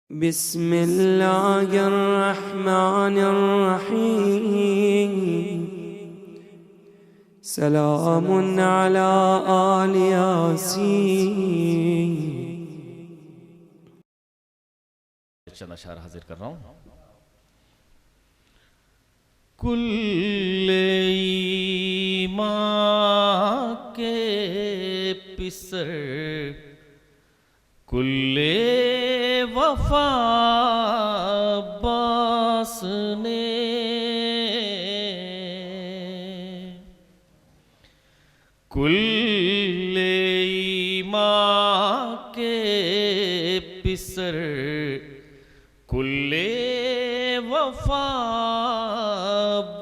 بسم اللہ الرحمن الرحیم سلام علی آل یاسین۔ چند اشعار حاضر کر رہا ہوں۔ کل ایمان کے پسر کل وفا باس نے کل ایمان کے پسر کل وفا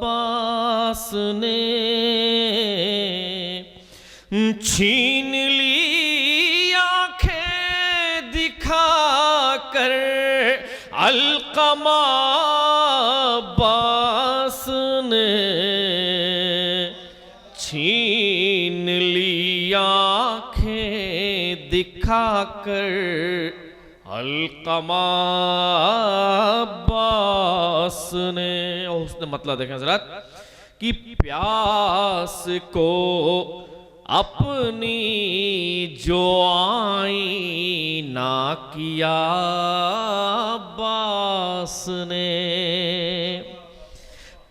باس نے چھین لی آنکھیں دکھا کر علقمہ عباس نے چھین لی آنکھیں دکھا کر علقمہ عباس نے۔ اور اس نے مطلب دیکھیں حضرات کہ پیاس کو اپنی جو آئینہ کیا عباس نے،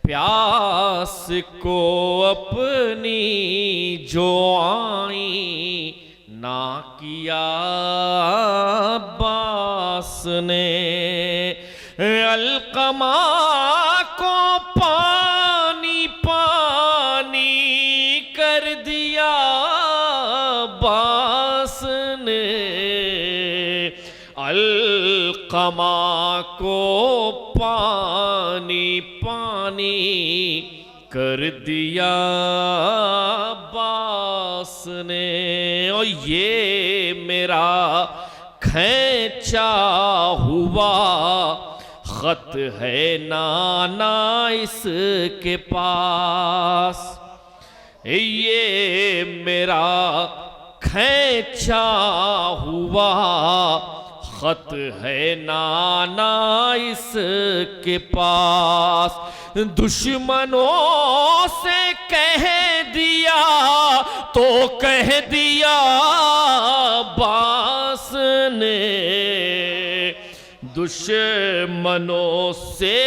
پیاس کو اپنی جو آئینہ کیا عباس نے، علقمہ کو پانی پانی کر دیا عباس نے، علقمہ کو پانی پانی کر دیا عباس نے۔ اور یہ میرا کھینچا ہوا خط ہے نانا اس کے پاس، یہ میرا کھینچا ہوا خط ہے نانا اس کے پاس، دشمنوں سے کہہ دیا تو کہہ دیا عباس نے، دشمنوں سے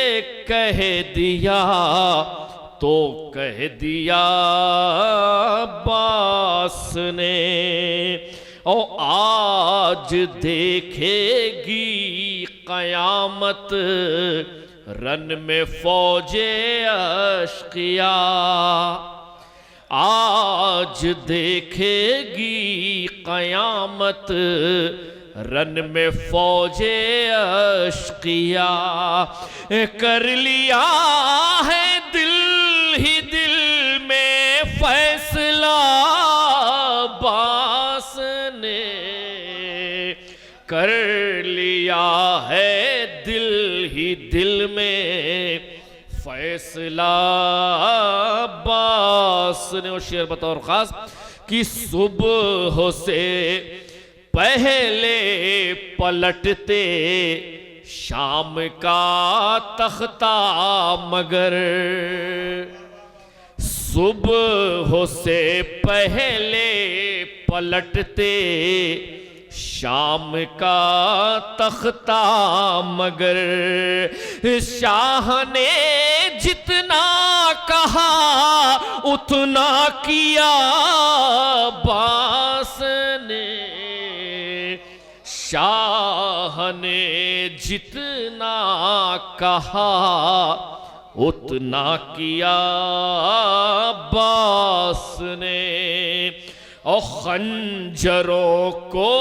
کہہ دیا تو کہہ دیا عباس نے۔ او آج دیکھے گی قیامت رن میں فوج اشقیاء، آج دیکھے گی قیامت رن میں فوج اشقیاء، کر لیا ہے دل ہی دل میں فیصلہ عباس نے، کر لیا ہے دل ہی دل میں فیصلہ عباس نے۔ اور شعر بطور خاص کہ صبح سے پہلے پلٹتے شام کا تختہ مگر، صبح سے پہلے پلٹتے شام کا تختہ مگر، شاہ نے جتنا کہا اتنا کیا عباس نے، شاہ نے جتنا کہا اتنا کیا عباس نے۔ اور خنجروں کو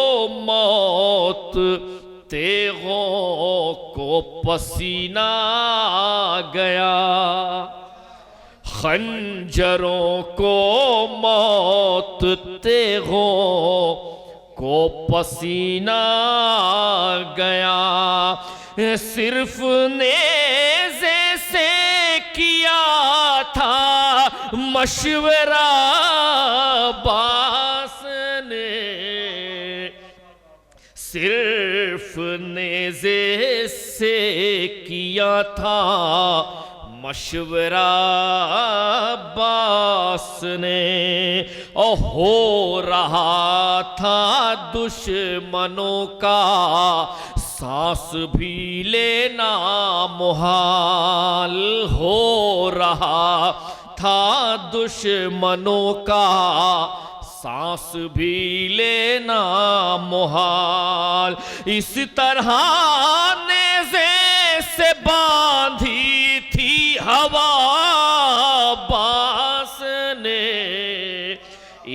موت تیغوں کو پسینہ گیا، خنجروں کو موت تیغوں کو پسینہ گیا، صرف نیزے سے کیا تھا مشورہ عباس نے، صرف صرف نیزے سے کیا تھا مشورہ عباس نے، اور ہو رہا تھا دشمنوں کا سانس بھی لینا محال، ہو رہا تھا دشمنوں کا سانس بھی لینا محال، اس طرح نیزے سے باندھی تھی ہوا عباس نے،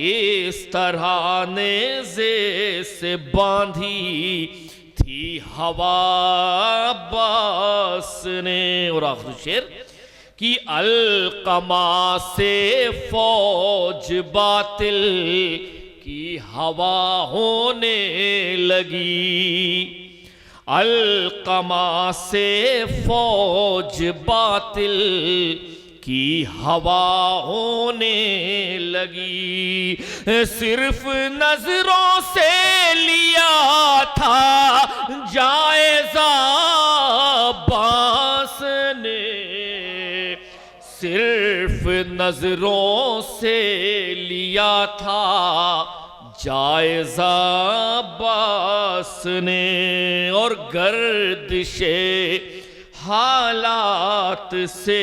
اس طرح نیزے سے باندھی تھی ہوا عباس نے۔ اور آخر شعر کہ القما سے فوج باطل کی ہوا ہونے لگی، القما سے فوج باطل کی ہوا ہونے لگی، صرف نظروں سے لیا تھا جائزہ عباس نے، صرف نظروں سے لیا تھا جائزہ عباس نے، اور گردش حالات سے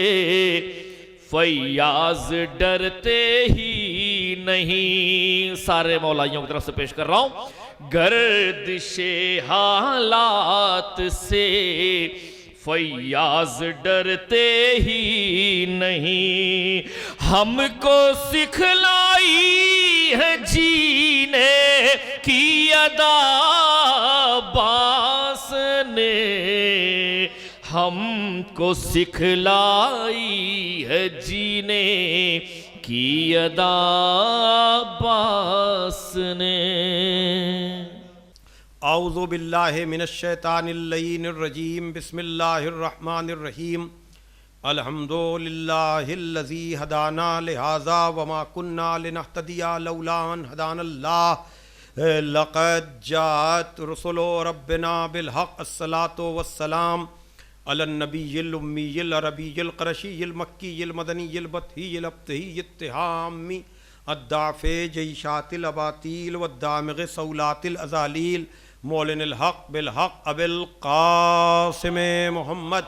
فیاض ڈرتے ہی نہیں۔ سارے مولائیوں کی طرف سے پیش کر رہا ہوں، گردش حالات سے فیاض ڈرتے ہی نہیں، ہم کو سکھلائی ہے جینے کی ادا عباس نے، ہم کو سکھلائی ہے جینے کی ادا عباس نے۔ اعوذ باللہ من الشیطان اللعین الرجیم، بسم اللہ الرحمن الرحیم، الحمدللہ الذی ہدانا لہذا وما کننا لنہتدی لولا ان ہدانا اللہ، لقد جاءت رسل ربنا بالحق، الصلاة والسلام علی النبی الامی العربی القرشی المکی المدنی البطحی الابتہی التہامی الضعف جیشات الاباطیل والدامغ صولات الازالیل، مولن الحق بالحق ابی القاسم محمد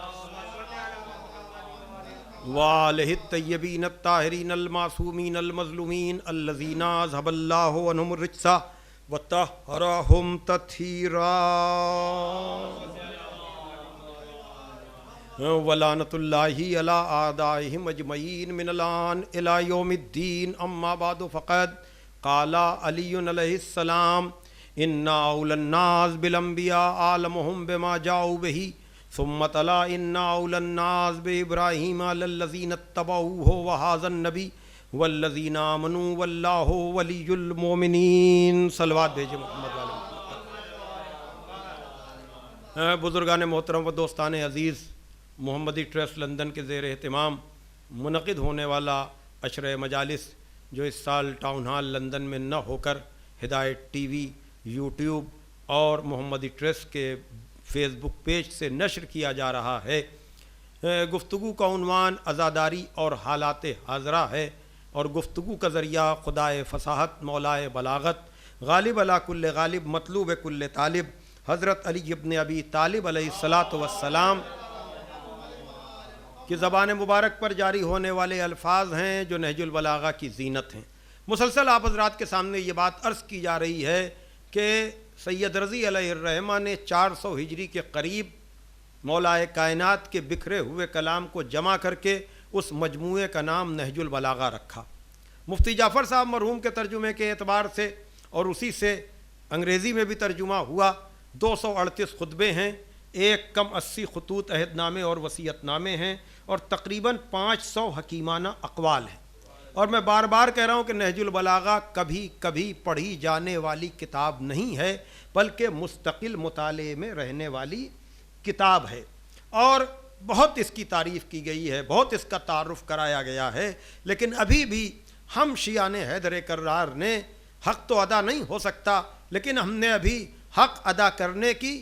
وآلہ الطیبین الطاہرین المعصومین المظلومین الذین اذھب اللہ عنہم الرجس وطہرہم تطہیرا، ولعنۃ اللہ علی اعدائہم اجمعین من الآن الی یوم الدین، اما بعد فقد قال علی علیہ السلام ان اولی الناس بالانبیاء اعلمہم بما جاؤوا بہ، ثم تلا ان اولی الناس بابراہیم علی الذین اتبعوہ وہذا النبی والذین آمنوا واللہ ولی المؤمنین۔ صلوات بھیجے محمد والے محمد۔ بزرگان محترم و دوستان عزیز، محمدی ٹرسٹ لندن کے زیر اہتمام منعقد ہونے والا عشرہ مجالس، جو اس سال ٹاؤن ہال لندن میں نہ ہو کر ہدایت ٹی وی، یوٹیوب اور محمدی ٹرسٹ کے فیس بک پیج سے نشر کیا جا رہا ہے، گفتگو کا عنوان عزاداری اور حالات حاضرہ ہے، اور گفتگو کا ذریعہ خدائے فصاحت، مولائے بلاغت، غالب علی کل غالب، مطلوب کل طالب، حضرت علی ابن ابی طالب علیہ السلام کی زبان مبارک پر جاری ہونے والے الفاظ ہیں جو نہج البلاغہ کی زینت ہیں۔ مسلسل آپ حضرات کے سامنے یہ بات عرض کی جا رہی ہے کہ سید رضی علیہ الرحمہ نے 400 ہجری کے قریب مولائے کائنات کے بکھرے ہوئے کلام کو جمع کر کے اس مجموعے کا نام نہج البلاغہ رکھا۔ مفتی جعفر صاحب مرحوم کے ترجمے کے اعتبار سے اور اسی سے انگریزی میں بھی ترجمہ ہوا 238 خطبے ہیں، ایک کم 80 خطوط عہد نامے اور وصیت نامے ہیں، اور تقریباً 500 حکیمانہ اقوال ہیں۔ اور میں بار بار کہہ رہا ہوں کہ نہج البلاغہ کبھی کبھی پڑھی جانے والی کتاب نہیں ہے، بلکہ مستقل مطالعے میں رہنے والی کتاب ہے، اور بہت اس کی تعریف کی گئی ہے، بہت اس کا تعارف کرایا گیا ہے، لیکن ابھی بھی ہم شیعان حیدر کرار نے حق تو ادا نہیں ہو سکتا، لیکن ہم نے ابھی حق ادا کرنے کی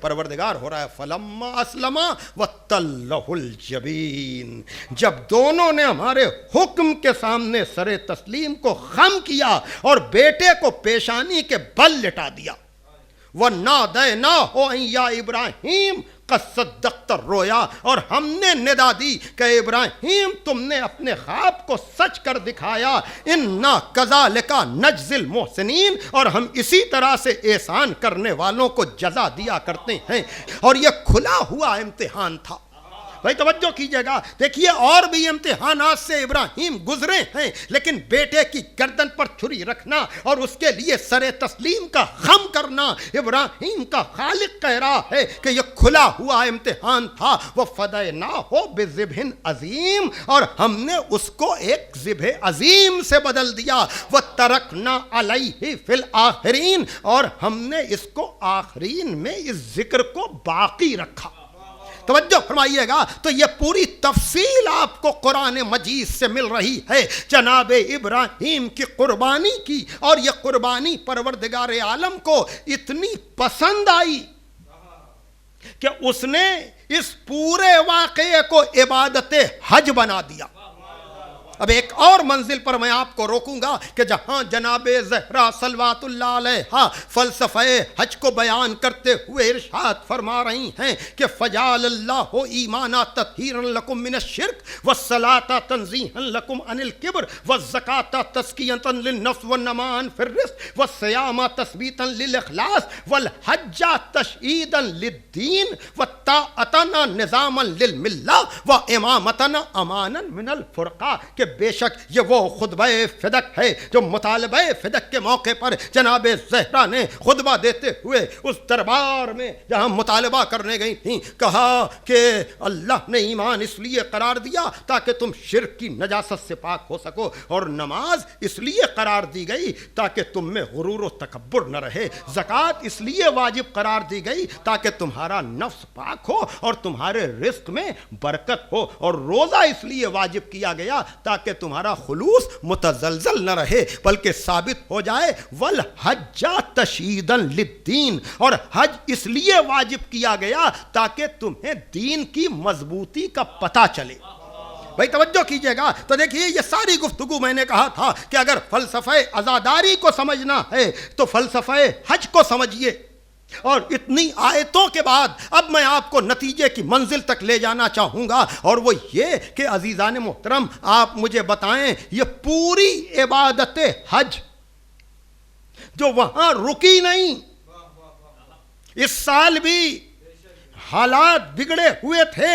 پروردگار ہو رہا ہے فلما اسلما وتلہ الجبین، جب دونوں نے ہمارے حکم کے سامنے سر تسلیم کو خم کیا اور بیٹے کو پیشانی کے بل لٹا دیا، وَنَادَيْنَاهُ أَن يَا إِبْرَاهِيمُ قَدْ صَدَّقْتَ الرُّؤْيَا، اور ہم نے ندا دی کہ ابراہیم تم نے اپنے خواب کو سچ کر دکھایا، اِنَّا كَذَلِكَ نَجْزِي الْمُحْسِنِينَ، اور ہم اسی طرح سے احسان کرنے والوں کو جزا دیا کرتے ہیں۔ اور یہ کھلا ہوا امتحان تھا۔ بھائی توجہ کیجئے گا، دیکھیے اور بھی امتحانات سے ابراہیم گزرے ہیں، لیکن بیٹے کی گردن پر چھری رکھنا اور اس کے لیے سر تسلیم کا خم کرنا ابراہیم کا خالق کہہ رہا ہے کہ یہ کھلا ہوا امتحان تھا۔ وَفَدَيْنَاهُ بِذِبْحٍ عَظِيمٍ، اور ہم نے اس کو ایک ذبح عظیم سے بدل دیا۔ وَتَرَكْنَا عَلَيْهِ فِي الْآخِرِينَ، اور ہم نے اس کو آخرین میں اس ذکر کو باقی رکھا۔ توجہ فرمائیے گا، تو یہ پوری تفصیل آپ کو قرآن مجید سے مل رہی ہے جناب ابراہیم کی قربانی کی، اور یہ قربانی پروردگار عالم کو اتنی پسند آئی کہ اس نے اس پورے واقعے کو عبادت حج بنا دیا۔ اب ایک اور منزل پر میں آپ کو روکوں گا کہ جہاں جناب زہرا صلوات اللہ علیہا فلسفہ حج کو بیان کرتے ہوئے ارشاد فرما رہی ہیں کہ فجعل اللہ ایمانا تطہیرا لکم من الشرک والصلاۃ تنزیہا لکم عن الکبر والزکاۃ تزکیۃ للنفس والنماء فی الرزق والصیام تثبیتا للاخلاص والحج تشعیدا للدین والطاعۃ نظاما للملہ وامامۃ امانا من الفرقہ، کہ بے شک یہ وہ خطبہ فدق ہے جو مطالبہ فدق کے موقع پر جناب زہرا نے خطبہ دیتے ہوئے اس دربار میں جہاں مطالبہ کرنے گئی تھیں کہا کہ اللہ نے ایمان اس لیے قرار دیا تاکہ تم شرک کی نجاست سے پاک ہو سکو، اور نماز اس لیے قرار دی گئی تاکہ تم میں غرور و تکبر نہ رہے، زکوٰۃ اس لیے واجب قرار دی گئی تاکہ تمہارا نفس پاک ہو اور تمہارے رزق میں برکت ہو، اور روزہ اس لیے واجب کیا گیا تاکہ تمہارا خلوص متزلزل نہ رہے بلکہ ثابت ہو جائے۔ والحج تشییدا للدین، اور حج اس لیے واجب کیا گیا تاکہ تمہیں دین کی مضبوطی کا پتہ چلے۔ بھائی توجہ کیجئے گا، تو دیکھیے یہ ساری گفتگو میں نے کہا تھا کہ اگر فلسفہ عزاداری کو سمجھنا ہے تو فلسفہ حج کو سمجھیے، اور اتنی آیتوں کے بعد اب میں آپ کو نتیجے کی منزل تک لے جانا چاہوں گا، اور وہ یہ کہ عزیزان محترم آپ مجھے بتائیں یہ پوری عبادت حج جو وہاں رکی نہیں، اس سال بھی حالات بگڑے ہوئے تھے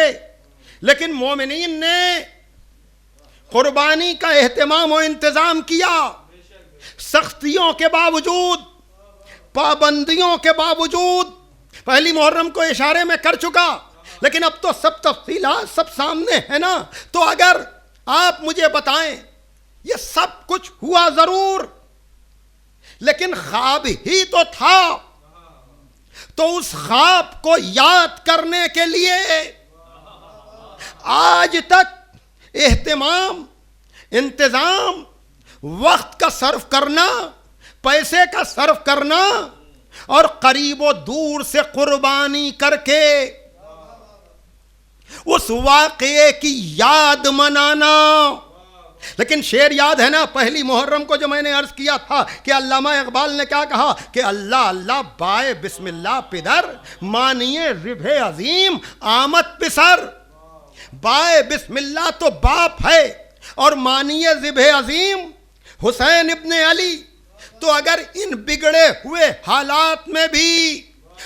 لیکن مومنین نے قربانی کا اہتمام و انتظام کیا، سختیوں کے باوجود، پابندیوں کے باوجود۔ پہلی محرم کو اشارے میں کر چکا، لیکن اب تو سب تفصیلات سب سامنے ہے نا، تو اگر آپ مجھے بتائیں یہ سب کچھ ہوا ضرور لیکن خواب ہی تو تھا، تو اس خواب کو یاد کرنے کے لیے آج تک اہتمام، انتظام، وقت کا صرف کرنا، پیسے کا صرف کرنا، اور قریب و دور سے قربانی کر کے اس واقعے کی یاد منانا۔ لیکن شعر یاد ہے نا پہلی محرم کو جو میں نے عرض کیا تھا کہ علامہ اقبال نے کیا کہا کہ اللہ اللہ بائے بسم اللہ پدر، مانیے ذبح عظیم آمد پسر۔ بائے بسم اللہ تو باپ ہے اور مانیے ذبح عظیم حسین ابن علی۔ تو اگر ان بگڑے ہوئے حالات میں بھی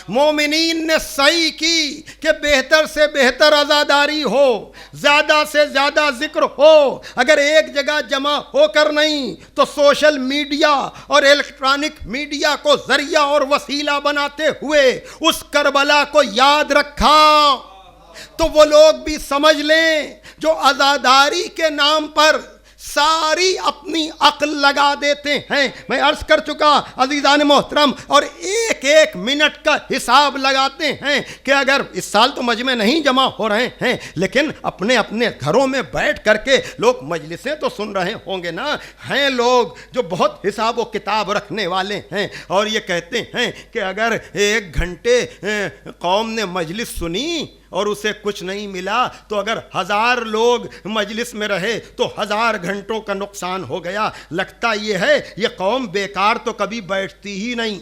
مومنین نے صحیح کی کہ بہتر سے بہتر عزاداری ہو، زیادہ سے زیادہ ذکر ہو، اگر ایک جگہ جمع ہو کر نہیں تو سوشل میڈیا اور الیکٹرانک میڈیا کو ذریعہ اور وسیلہ بناتے ہوئے اس کربلا کو یاد رکھا، تو وہ لوگ بھی سمجھ لیں جو عزاداری کے نام پر ساری اپنی عقل لگا دیتے ہیں. میں عرض کر چکا عزیزان محترم, اور ایک ایک منٹ کا حساب لگاتے ہیں کہ اگر اس سال تو مجمع نہیں جمع ہو رہے ہیں, لیکن اپنے اپنے گھروں میں بیٹھ کر کے لوگ مجلسیں تو سن رہے ہوں گے نا. ہیں لوگ جو بہت حساب و کتاب رکھنے والے ہیں, اور یہ کہتے ہیں کہ اگر 1 گھنٹے قوم نے مجلس سنی اور اسے کچھ نہیں ملا, تو اگر 1000 لوگ مجلس میں رہے تو 1000 گھنٹوں کا نقصان ہو گیا. لگتا یہ ہے یہ قوم بیکار تو کبھی بیٹھتی ہی نہیں.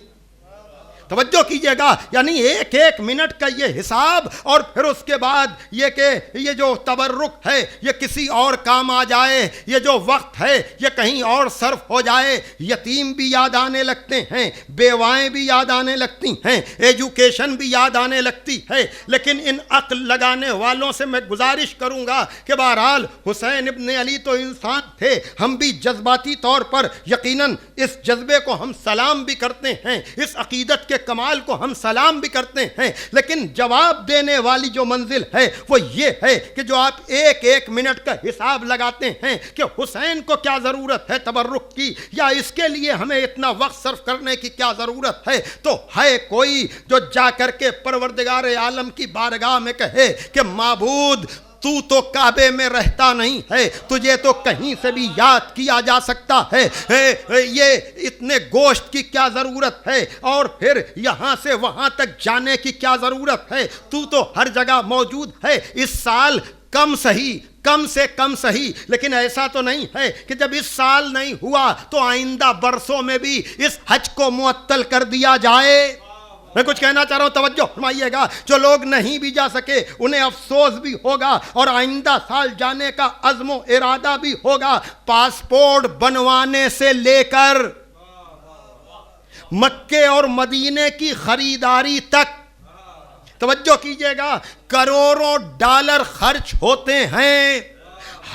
توجہ کیجئے گا, یعنی ایک ایک منٹ کا یہ حساب, اور پھر اس کے بعد یہ کہ یہ جو تبرک ہے یہ کسی اور کام آ جائے, یہ جو وقت ہے یہ کہیں اور صرف ہو جائے. یتیم بھی یاد آنے لگتے ہیں, بیوائیں بھی یاد آنے لگتی ہیں, ایجوکیشن بھی یاد آنے لگتی ہے. لیکن ان عقل لگانے والوں سے میں گزارش کروں گا کہ بہرحال حسین ابن علی تو انسان تھے, ہم بھی جذباتی طور پر یقیناً اس جذبے کو ہم سلام بھی کرتے ہیں, اس عقیدت کے کمال کو ہم سلام بھی کرتے ہیں. لیکن جواب دینے والی جو منزل ہے وہ یہ ہے کہ جو آپ ایک ایک منٹ کا حساب لگاتے ہیں کہ حسین کو کیا ضرورت ہے تبرک کی, یا اس کے لیے ہمیں اتنا وقت صرف کرنے کی کیا ضرورت ہے, تو ہے کوئی جو جا کر کے پروردگار عالم کی بارگاہ میں کہے کہ معبود تو کعبے میں رہتا نہیں ہے, تجھے تو کہیں سے بھی یاد کیا جا سکتا ہے, یہ اتنے گوشت کی کیا ضرورت ہے, اور پھر یہاں سے وہاں تک جانے کی کیا ضرورت ہے, تو ہر جگہ موجود ہے. اس سال کم سے کم صحیح, لیکن ایسا تو نہیں ہے کہ جب اس سال نہیں ہوا تو آئندہ برسوں میں بھی اس حج کو معطل کر دیا جائے. میں کچھ کہنا چاہ رہا ہوں, توجہ فرمائیے گا. جو لوگ نہیں بھی جا سکے انہیں افسوس بھی ہوگا, اور آئندہ سال جانے کا عزم و ارادہ بھی ہوگا. پاسپورٹ بنوانے سے لے کر مکے اور مدینے کی خریداری تک, توجہ کیجئے گا, کروڑوں ڈالر خرچ ہوتے ہیں.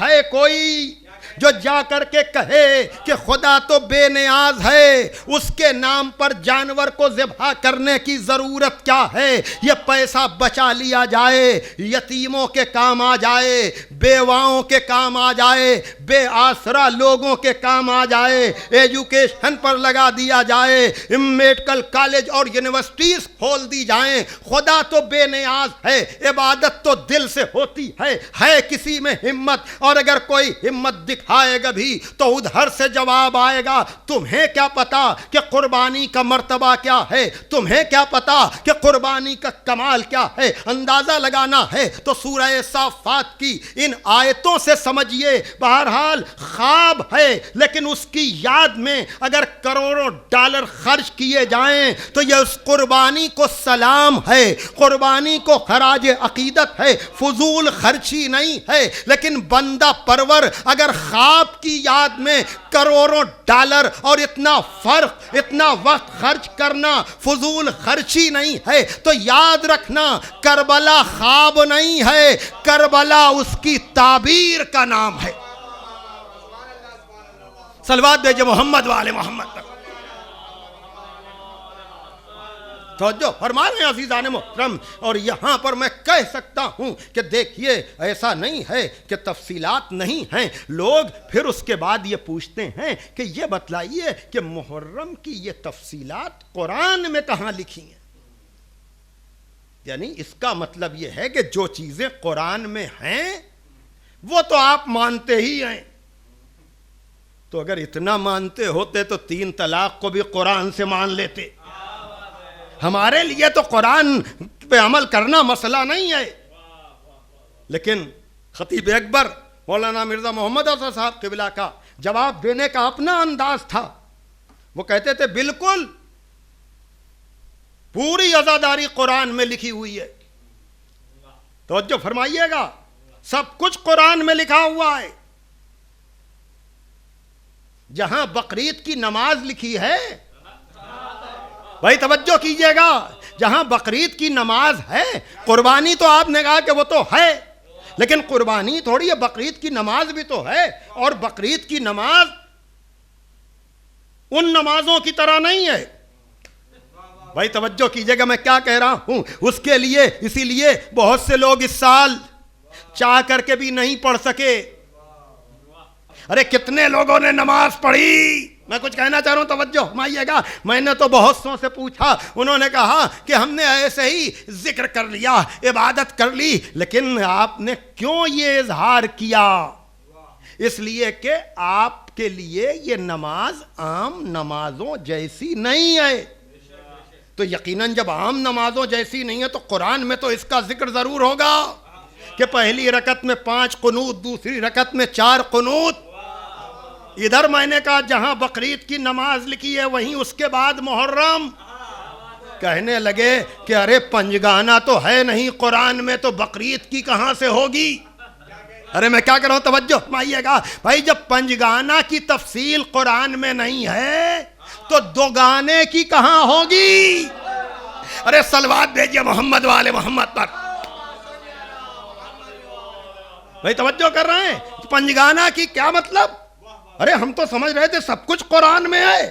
ہے کوئی جو جا کر کے کہے کہ خدا تو بے نیاز ہے, اس کے نام پر جانور کو ذبح کرنے کی ضرورت کیا ہے, یہ پیسہ بچا لیا جائے, یتیموں کے کام آ جائے, بیواؤں کے کام آ جائے, بے آسرا لوگوں کے کام آ جائے, ایجوکیشن پر لگا دیا جائے, میڈیکل کالج اور یونیورسٹیز کھول دی جائیں. خدا تو بے نیاز ہے, عبادت تو دل سے ہوتی ہے کسی میں ہمت, اور اگر کوئی ہمت دکھائے گا بھی تو ادھر سے جواب آئے گا, تمہیں کیا پتا کہ قربانی کا مرتبہ کیا ہے, تمہیں کیا پتا کہ قربانی کا کمال کیا ہے. اندازہ لگانا ہے تو سورہ صافات کی ان آیتوں سے سمجھیے. بہرحال خواب ہے, لیکن اس کی یاد میں اگر کروڑوں ڈالر خرچ کیے جائیں تو یہ اس قربانی کو سلام ہے, قربانی کو خراج عقیدت ہے, فضول خرچی نہیں ہے. لیکن بندہ پرور اگر خواب کی یاد میں کروڑوں ڈالر اور اتنا فرق, اتنا وقت خرچ کرنا فضول خرچی نہیں ہے, تو یاد رکھنا کربلا خواب نہیں ہے, کربلا اس کی تعبیر کا نام ہے. صلوات بھیجے محمد والے محمد. توجہ فرما رہے ہیں عزیزان محترم. اور یہاں پر میں کہہ سکتا ہوں کہ دیکھیے ایسا نہیں ہے کہ تفصیلات نہیں ہیں. لوگ پھر اس کے بعد یہ پوچھتے ہیں کہ یہ بتلائیے کہ محرم کی یہ تفصیلات قرآن میں کہاں لکھی ہیں. یعنی اس کا مطلب یہ ہے کہ جو چیزیں قرآن میں ہیں وہ تو آپ مانتے ہی ہیں. تو اگر اتنا مانتے ہوتے تو 3 طلاق کو بھی قرآن سے مان لیتے. ہمارے لیے تو قرآن پہ عمل کرنا مسئلہ نہیں ہے. لیکن خطیب اکبر مولانا مرزا محمد اظہر صاحب قبلہ کا جواب دینے کا اپنا انداز تھا. وہ کہتے تھے بالکل پوری عزاداری قرآن میں لکھی ہوئی ہے. توجہ فرمائیے گا, سب کچھ قرآن میں لکھا ہوا ہے. جہاں بقرعید کی نماز لکھی ہے, بھائی توجہ کیجئے گا, جہاں بقرعید کی نماز ہے, قربانی تو آپ نے کہا کہ وہ تو ہے, لیکن قربانی تھوڑی ہے, بقرعید کی نماز بھی تو ہے. اور بقرعید کی نماز ان نمازوں کی طرح نہیں ہے. بھائی توجہ کیجئے گا میں کیا کہہ رہا ہوں. اس کے لیے اسی لیے بہت سے لوگ اس سال چاہ کر کے بھی نہیں پڑھ سکے. ارے کتنے لوگوں نے نماز پڑھی؟ میں کچھ کہنا چاہ رہا ہوں، توجہ فرمائیے گا. میں نے تو بہت سو سے پوچھا، انہوں نے کہا کہ ہم نے ایسے ہی ذکر کر لیا، عبادت کر لی. لیکن آپ نے کیوں یہ اظہار کیا؟ اس لیے کہ آپ کے لیے یہ نماز عام نمازوں جیسی نہیں ہے. تو یقیناً جب عام نمازوں جیسی نہیں ہے تو قرآن میں تو اس کا ذکر ضرور ہوگا کہ پہلی رکعت میں 5 قنوت، دوسری رکعت میں 4 قنوت. ادھر میں نے کہا جہاں بقرعید کی نماز لکھی ہے وہیں اس کے بعد محرم. کہنے لگے کہ ارے پنجگانہ تو ہے نہیں قرآن میں، تو بقرعید کی کہاں سے ہوگی؟ ارے میں کیا کر رہا ہوں، توجہ فرمائیے گا. بھائی جب پنجگانہ کی تفصیل قرآن میں نہیں ہے تو دو گانے کی کہاں ہوگی؟ ارے صلوات بھیجئے محمد والے محمد پر. بھائی توجہ کر رہے ہیں؟ پنجگانہ کی کیا مطلب؟ ارے ہم تو سمجھ رہے تھے سب کچھ قرآن میں ہے.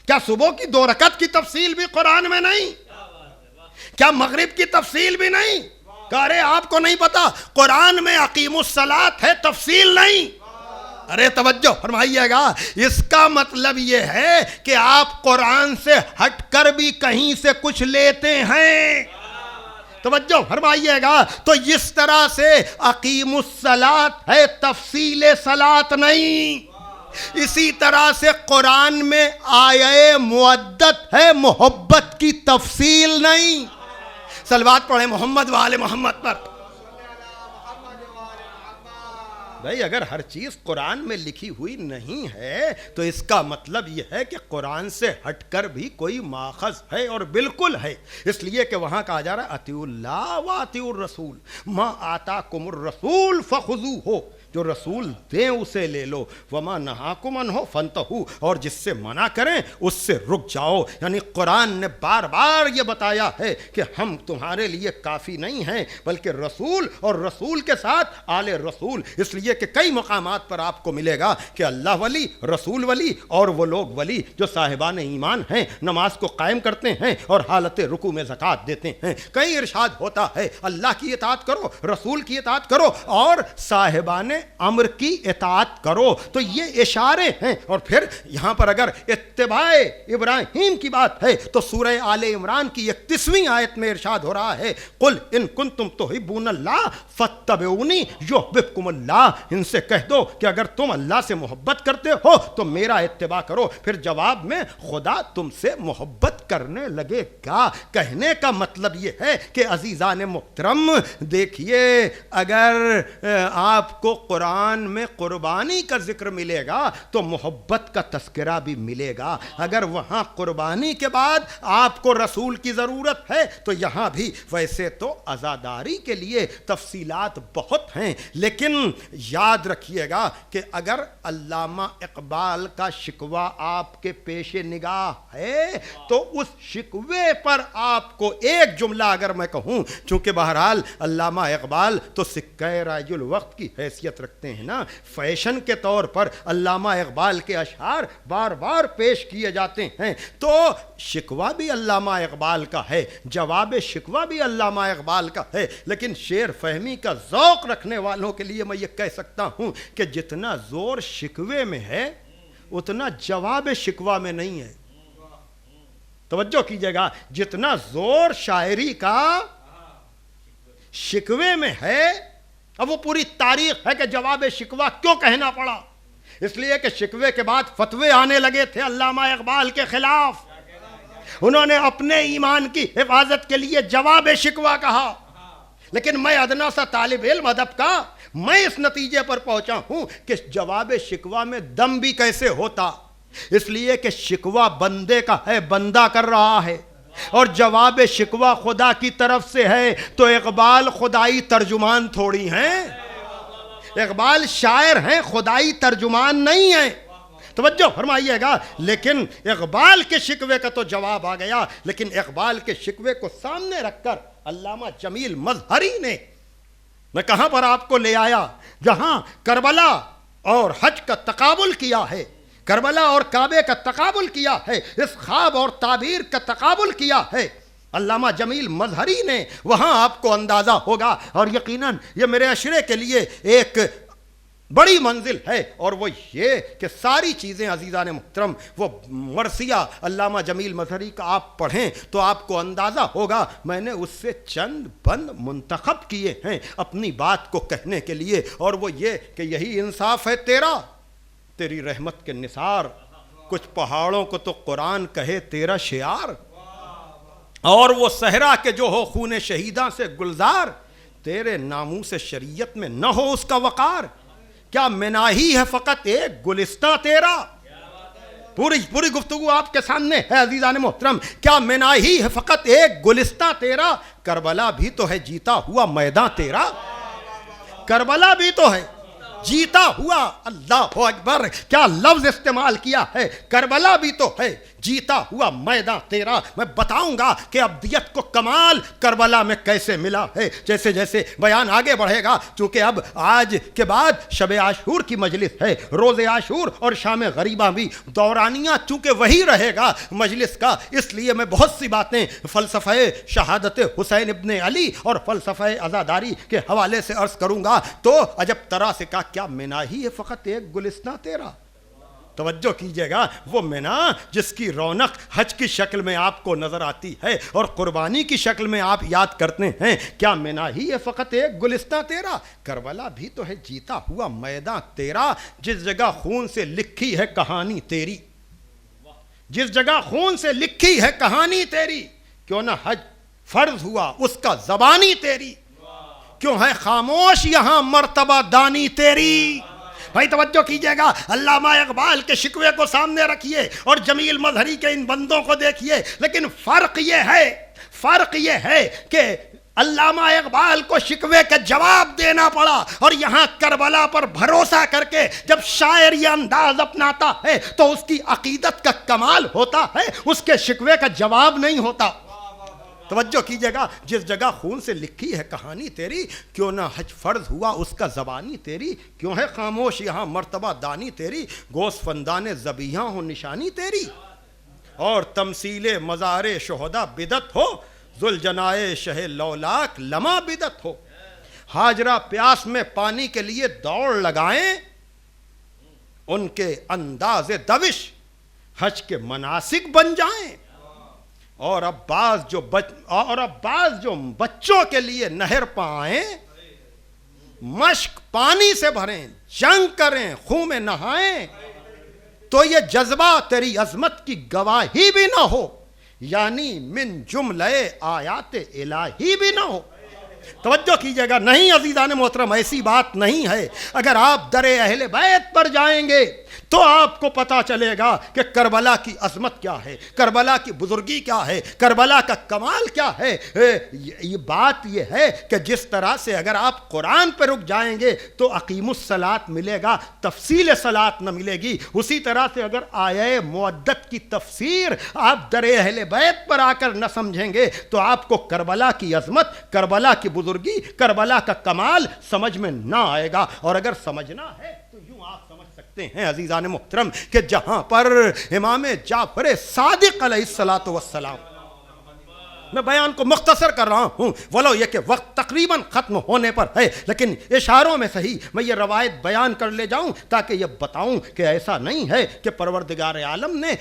کیا صبح کی 2 رکعت کی تفصیل بھی قرآن میں نہیں؟ کیا مغرب کی تفصیل بھی نہیں؟ کہ ارے آپ کو نہیں پتا قرآن میں اقیم الصلاۃ ہے، تفصیل نہیں. ارے توجہ فرمائیے گا، اس کا مطلب یہ ہے کہ آپ قرآن سے ہٹ کر بھی کہیں سے کچھ لیتے ہیں. توجہ فرمائیے گا. تو اس طرح سے اقیم الصلاۃ ہے، تفصیل صلاۃ نہیں. اسی طرح سے قرآن میں آیہ مودت ہے، محبت کی تفصیل نہیں. صلوات پڑھیں محمد والے محمد پر. بھائی اگر ہر چیز قرآن میں لکھی ہوئی نہیں ہے تو اس کا مطلب یہ ہے کہ قرآن سے ہٹ کر بھی کوئی ماخذ ہے، اور بالکل ہے. اس لیے کہ وہاں کہا جا رہا ہے اطیعوا اللہ واطیعوا الرسول ما آتاکم الرسول فخذوہ، جو رسول دیں اسے لے لو، وما نہاکم عنہ فانتہوا، اور جس سے منع کریں اس سے رک جاؤ. یعنی قرآن نے بار بار یہ بتایا ہے کہ ہم تمہارے لیے کافی نہیں ہیں بلکہ رسول، اور رسول کے ساتھ آل رسول. اس لیے کہ کئی مقامات پر آپ کو ملے گا کہ اللہ ولی، رسول ولی، اور وہ لوگ ولی جو صاحبان ایمان ہیں، نماز کو قائم کرتے ہیں اور حالت رکوع میں زکوٰۃ دیتے ہیں. کئی ارشاد ہوتا ہے اللہ کی اطاعت کرو، رسول کی اطاعت کرو، اور صاحبان امر کی اطاعت کرو. تو یہ اشارے ہیں. اور پھر یہاں پر اگر اتباع ابراہیم کی بات ہے تو سورہ آل عمران کی 31ویں آیت میں ارشاد ہو رہا ہے قل ان کنتم تحبون اللہ فاتبعونی یحببکم اللہ. ان سے کہہ دو کہ اگر تم اللہ سے محبت کرتے ہو تو میرا اتباع کرو. پھر جواب میں خدا تم سے محبت کرنے لگے گا. کہنے کا مطلب یہ ہے کہ عزیزان محترم دیکھیے، اگر آپ کو قرآن میں قربانی کا ذکر ملے گا تو محبت کا تذکرہ بھی ملے گا. اگر وہاں قربانی کے بعد آپ کو رسول کی ضرورت ہے تو یہاں بھی. ویسے تو عزاداری کے لیے تفصیلات بہت ہیں، لیکن یاد رکھیے گا کہ اگر علامہ اقبال کا شکوہ آپ کے پیش نگاہ ہے تو اس شکوے پر آپ کو ایک جملہ اگر میں کہوں، چونکہ بہرحال علامہ اقبال تو سکہ رائج الوقت کی حیثیت رکھتے ہیں نا، فیشن کے طور پر علامہ اقبال کے اشعار بار بار پیش کیے جاتے ہیں، تو شکوہ بھی علامہ اقبال کا ہے، جواب شکوہ بھی علامہ اقبال کا ہے. لیکن شعر فہمی کا ذوق رکھنے والوں کے لیے میں یہ کہہ سکتا ہوں کہ جتنا زور شکوے میں ہے اتنا جواب شکوہ میں نہیں ہے. توجہ کیجئے گا، جتنا زور شاعری کا شکوے میں ہے. اب وہ پوری تاریخ ہے کہ جواب شکوہ کیوں کہنا پڑا. اس لیے کہ شکوے کے بعد فتوے آنے لگے تھے علامہ اقبال کے خلاف. انہوں نے اپنے ایمان کی حفاظت کے لیے جواب شکوہ کہا. لیکن میں ادنا سا طالب علم ادب کا، میں اس نتیجے پر پہنچا ہوں کہ جواب شکوہ میں دم بھی کیسے ہوتا. اس لیے کہ شکوہ بندے کا ہے، بندہ کر رہا ہے، اور جواب شکوہ خدا کی طرف سے ہے. تو اقبال خدائی ترجمان تھوڑی ہیں، اقبال شاعر ہیں، خدائی ترجمان نہیں ہیں. توجہ فرمائیے گا. لیکن اقبال کے شکوے کا تو جواب آ گیا. لیکن اقبال کے شکوے کو سامنے رکھ کر علامہ جمیل مظہری نے، میں کہاں پر آپ کو لے آیا، جہاں کربلا اور حج کا تقابل کیا ہے، کربلا اور کعبے کا تقابل کیا ہے، اس خواب اور تعبیر کا تقابل کیا ہے علامہ جمیل مظہری نے. وہاں آپ کو اندازہ ہوگا، اور یقیناً یہ میرے عشرے کے لیے ایک بڑی منزل ہے، اور وہ یہ کہ ساری چیزیں عزیزان محترم، وہ مرثیہ علامہ جمیل مظہری کا آپ پڑھیں تو آپ کو اندازہ ہوگا، میں نے اس سے چند بند منتخب کیے ہیں اپنی بات کو کہنے کے لیے، اور وہ یہ کہ یہی انصاف ہے تیرا، تیری رحمت کے نثار، کچھ پہاڑوں کو تو قرآن کہے تیرا شعار، اور وہ صحرا کے جو ہو خون شہیداں سے گلزار، تیرے ناموس شریعت میں نہ ہو اس کا وقار، کیا مناہی ہے فقط ایک گلستہ تیرا، پوری گفتگو آپ کے سامنے ہے عزیزان محترم، کیا مناہی ہے فقط ایک گلستہ تیرا، کربلا بھی تو ہے جیتا ہوا میدان تیرا، کربلا بھی تو ہے جیتا ہوا، اللہ اکبر کیا لفظ استعمال کیا ہے، کربلا بھی تو ہے جیتا ہوا میدان تیرا۔ میں بتاؤں گا کہ ابدیت کو کمال کربلا میں کیسے ملا ہے، جیسے جیسے بیان آگے بڑھے گا، چونکہ اب آج کے بعد شب عاشور کی مجلس ہے، روز عاشور اور شام غریبہ بھی دورانیہ چونکہ وہی رہے گا مجلس کا، اس لیے میں بہت سی باتیں فلسفہ شہادت حسین ابن علی اور فلسفہ عزاداری کے حوالے سے عرض کروں گا۔ تو عجب طرح سے کہا کیا مناہی ہے فقط ایک گلستہ تیرا، توجہ کیجئے گا، وہ مینا جس کی رونق حج کی شکل میں آپ کو نظر آتی ہے اور قربانی کی شکل میں آپ یاد کرتے ہیں، کیا مینا ہی ہے فقط ایک گلستہ تیرا، کربلا بھی تو ہے جیتا ہوا میدان تیرا، جس جگہ خون سے لکھی ہے کہانی تیری، جس جگہ خون سے لکھی ہے کہانی تیری، کیوں نہ حج فرض ہوا اس کا زبانی تیری، کیوں ہے خاموش یہاں مرتبہ دانی تیری۔ بھائی توجہ کیجئے گا، علامہ اقبال کے شکوے کو سامنے رکھیے اور جمیل مظہری کے ان بندوں کو دیکھیے، لیکن فرق یہ ہے کہ علامہ اقبال کو شکوے کا جواب دینا پڑا، اور یہاں کربلا پر بھروسہ کر کے جب شاعر یہ انداز اپناتا ہے تو اس کی عقیدت کا کمال ہوتا ہے، اس کے شکوے کا جواب نہیں ہوتا۔ توجہ کیجئے گا، جس جگہ خون سے لکھی ہے کہانی تیری، کیوں نہ حج فرض ہوا اس کا زبانی تیری، کیوں ہے خاموش یہاں مرتبہ دانی تیری، گوس فندان ذبیحاں ہو نشانی تیری، اور تمثیل مزار شہداء بدت ہو، ذوالجنائے شہ لولاک لمع بدت ہو، ہاجرہ پیاس میں پانی کے لیے دوڑ لگائیں، ان کے انداز دوش حج کے مناسک بن جائیں، اور اب بعض جو بچوں کے لیے نہر پائیں، مشک پانی سے بھریں، جنگ کریں، خون میں نہائیں، تو یہ جذبہ تیری عظمت کی گواہی بھی نہ ہو، یعنی من جملہ آیات الہی بھی نہ ہو۔ توجہ کیجئے گا، نہیں عزیزان محترم، ایسی بات نہیں ہے، اگر آپ در اہل بیت پر جائیں گے تو آپ کو پتا چلے گا کہ کربلا کی عظمت کیا ہے، کربلا کی بزرگی کیا ہے، کربلا کا کمال کیا ہے۔ یہ بات یہ ہے کہ جس طرح سے اگر آپ قرآن پہ رک جائیں گے تو اقیم الصلاۃ ملے گا، تفصیل صلاۃ نہ ملے گی، اسی طرح سے اگر آیہ مودت کی تفسیر آپ در اہل بیت پر آ کر نہ سمجھیں گے تو آپ کو کربلا کی عظمت، کربلا کی بزرگی، کربلا کا کمال سمجھ میں نہ آئے گا۔ اور اگر سمجھنا ہے تو یوں آپ سمجھ سکتے ہیں عزیزان محترم کہ جہاں پر امام جعفر صادق علیہ الصلوۃ والسلام، میں بیان کو مختصر کر رہا ہوں ولو یہ کہ وقت تقریباً ختم ہونے پر ہے، لیکن اشاروں میں صحیح میں یہ روایت بیان کر لے جاؤں تاکہ یہ بتاؤں کہ ایسا نہیں ہے کہ پروردگار عالم نے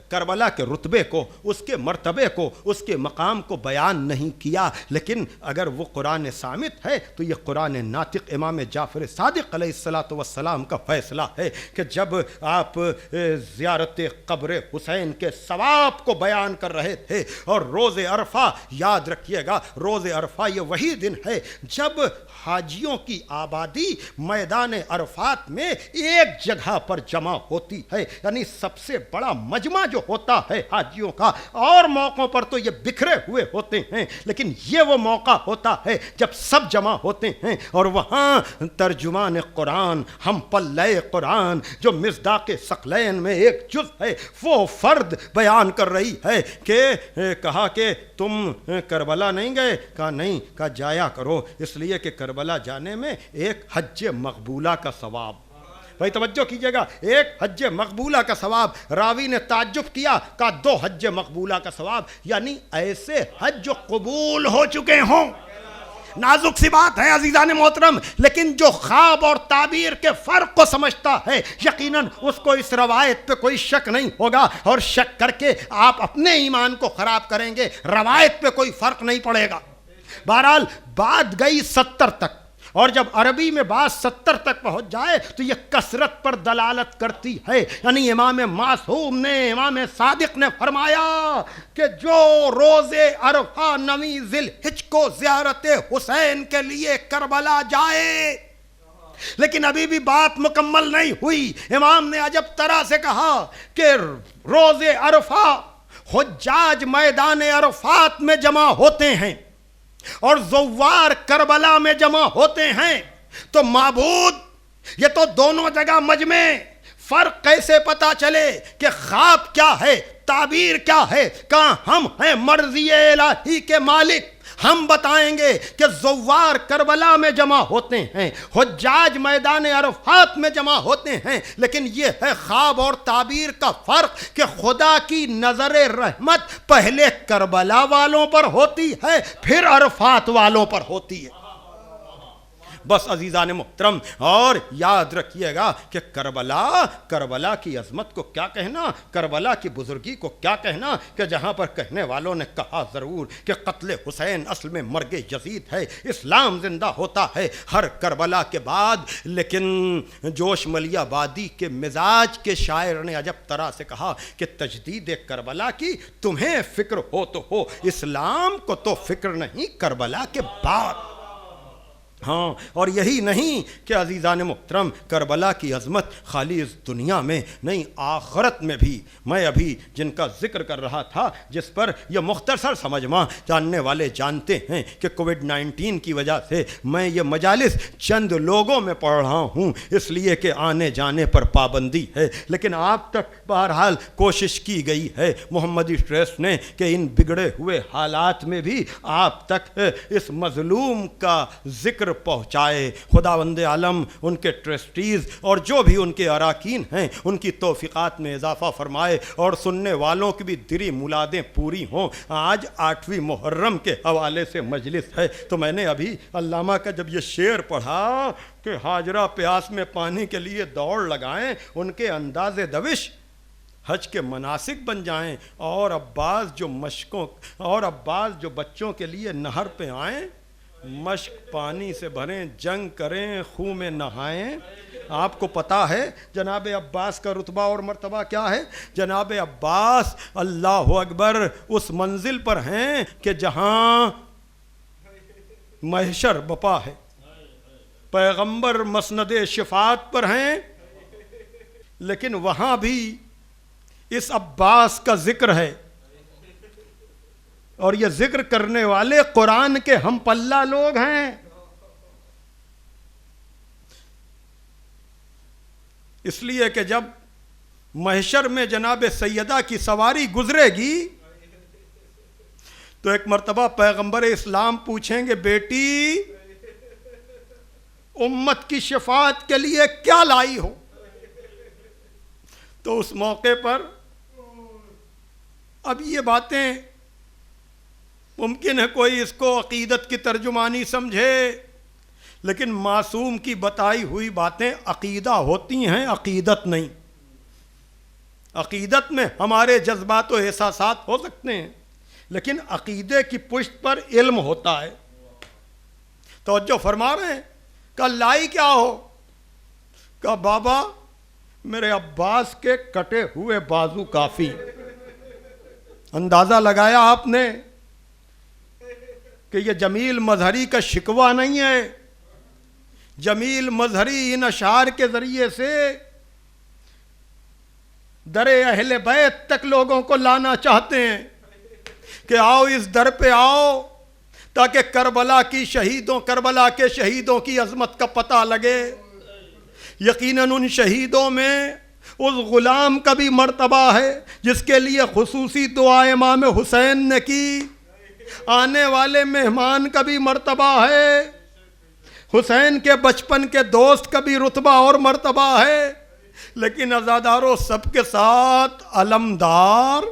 کربلا کے رتبے کو، اس کے مرتبے کو، اس کے مقام کو بیان نہیں کیا، لیکن اگر وہ قرآن صامت ہے تو یہ قرآن ناطق امام جعفر صادق علیہ الصلوۃ والسلام کا فیصلہ ہے کہ جب آپ زیارت قبر حسین کے ثواب کو بیان کر رہے تھے، اور روز عرفہ یاد رکھیے گا، روز عرفہ یہ وہی دن ہے جب حاجیوں کی آبادی میدان عرفات میں ایک جگہ پر جمع ہوتی ہے، یعنی سب سے بڑا مجمع جو ہوتا ہے حاجیوں کا، اور موقعوں پر تو یہ بکھرے ہوئے ہوتے ہیں، لیکن یہ وہ موقع ہوتا ہے جب سب جمع ہوتے ہیں، اور وہاں ترجمان قرآن، ہم پلے قرآن جو مصداق ثقلین میں ایک جز ہے، وہ فرد بیان کر رہی ہے کہ کہا کہ تم کربلا نہیں گئے؟ کہا نہیں، کہا جایا کرو، اس لیے کہ کربلا جانے میں ایک حج مقبولہ کا ثواب۔ بھائی توجہ کیجئے گا، ایک حج مقبولہ کا ثواب، راوی نے تعجب کیا، کہا 2 حج مقبولہ کا ثواب، یعنی ایسے حج جو قبول ہو چکے ہوں، نازک سی بات ہے عزیزان محترم، لیکن جو خواب اور تعبیر کے فرق کو سمجھتا ہے یقیناً اس کو اس روایت پہ کوئی شک نہیں ہوگا، اور شک کر کے آپ اپنے ایمان کو خراب کریں گے، روایت پہ کوئی فرق نہیں پڑے گا۔ بہرحال بات گئی 70 تک، اور جب عربی میں بات 70 تک پہنچ جائے تو یہ کثرت پر دلالت کرتی ہے، یعنی امام معصوم نے، امام صادق نے فرمایا کہ جو روز عرفہ 9 ذی الحجہ کو زیارت حسین کے لیے کربلا جائے، لیکن ابھی بھی بات مکمل نہیں ہوئی۔ امام نے عجب طرح سے کہا کہ روز عرفہ حجاج میدان عرفات میں جمع ہوتے ہیں اور زوار کربلا میں جمع ہوتے ہیں، تو معبود یہ تو دونوں جگہ مجمع، فرق کیسے پتا چلے کہ خواب کیا ہے، تعبیر کیا ہے؟ کہاں ہم ہیں مرضی الہی کے مالک، ہم بتائیں گے کہ زوار کربلا میں جمع ہوتے ہیں، حجاج میدان عرفات میں جمع ہوتے ہیں، لیکن یہ ہے خواب اور تعبیر کا فرق کہ خدا کی نظر رحمت پہلے کربلا والوں پر ہوتی ہے، پھر عرفات والوں پر ہوتی ہے۔ بس عزیزان محترم، اور یاد رکھیے گا کہ کربلا کی عظمت کو کیا کہنا، کربلا کی بزرگی کو کیا کہنا، کہ جہاں پر کہنے والوں نے کہا ضرور کہ قتل حسین اصل میں مرگ یزید ہے، اسلام زندہ ہوتا ہے ہر کربلا کے بعد، لیکن جوش ملیہ آبادی کے مزاج کے شاعر نے عجب طرح سے کہا کہ تجدید کربلا کی تمہیں فکر ہو تو ہو، اسلام کو تو فکر نہیں کربلا کے بعد۔ ہاں، اور یہی نہیں کہ عزیزان محترم کربلا کی عظمت خالی اس دنیا میں نہیں، آخرت میں بھی۔ میں ابھی جن کا ذکر کر رہا تھا، جس پر یہ مختصر سمجھواں جاننے والے جانتے ہیں کہ کووڈ-19 کی وجہ سے میں یہ مجالس چند لوگوں میں پڑھ رہا ہوں، اس لیے کہ آنے جانے پر پابندی ہے، لیکن آپ تک بہرحال کوشش کی گئی ہے محمدی ٹرسٹ نے کہ ان بگڑے ہوئے حالات میں بھی آپ تک اس مظلوم کا ذکر پہنچائے۔ خداوند عالم ان کے ٹرسٹیز اور جو بھی ان کے اراکین ہیں ان کی توفیقات میں اضافہ فرمائے، اور سننے والوں کی بھی دری مولادیں پوری ہوں۔ آج 8ویں محرم کے حوالے سے مجلس ہے، تو میں نے ابھی علامہ کا جب یہ شعر پڑھا کہ حاجرہ پیاس میں پانی کے لیے دوڑ لگائیں، ان کے انداز دوش حج کے مناسک بن جائیں، اور عباس جو بچوں کے لیے نہر پہ آئیں، مشق پانی سے بھریں، جنگ کریں، خون میں نہائیں۔ آپ کو پتا ہے جناب عباس کا رتبہ اور مرتبہ کیا ہے؟ جناب عباس اللہ اکبر اس منزل پر ہیں کہ جہاں محشر بپا ہے، پیغمبر مسند شفاعت پر ہیں، لیکن وہاں بھی اس عباس کا ذکر ہے، اور یہ ذکر کرنے والے قرآن کے ہم پلہ لوگ ہیں۔ اس لیے کہ جب محشر میں جناب سیدہ کی سواری گزرے گی تو ایک مرتبہ پیغمبر اسلام پوچھیں گے، بیٹی امت کی شفاعت کے لیے کیا لائی ہو؟ تو اس موقع پر اب یہ باتیں ممکن ہے کوئی اس کو عقیدت کی ترجمانی سمجھے، لیکن معصوم کی بتائی ہوئی باتیں عقیدہ ہوتی ہیں، عقیدت نہیں۔ عقیدت میں ہمارے جذبات و احساسات ہو سکتے ہیں، لیکن عقیدے کی پشت پر علم ہوتا ہے۔ توجہ فرما رہے ہیں؟ کہ لائی کیا ہو؟ کہ بابا میرے عباس کے کٹے ہوئے بازو کافی۔ اندازہ لگایا آپ نے کہ یہ جمیل مظہری کا شکوہ نہیں ہے۔ جمیل مظہری ان اشعار کے ذریعے سے در اہل بیت تک لوگوں کو لانا چاہتے ہیں کہ آؤ اس در پہ آؤ، تاکہ کربلا کے شہیدوں کی عظمت کا پتہ لگے۔ یقیناً ان شہیدوں میں اس غلام کا بھی مرتبہ ہے جس کے لیے خصوصی دعا امام حسین نے کی، آنے والے مہمان کا بھی مرتبہ ہے، حسین کے بچپن کے دوست کا بھی رتبہ اور مرتبہ ہے، لیکن عزاداروں سب کے ساتھ علمدار،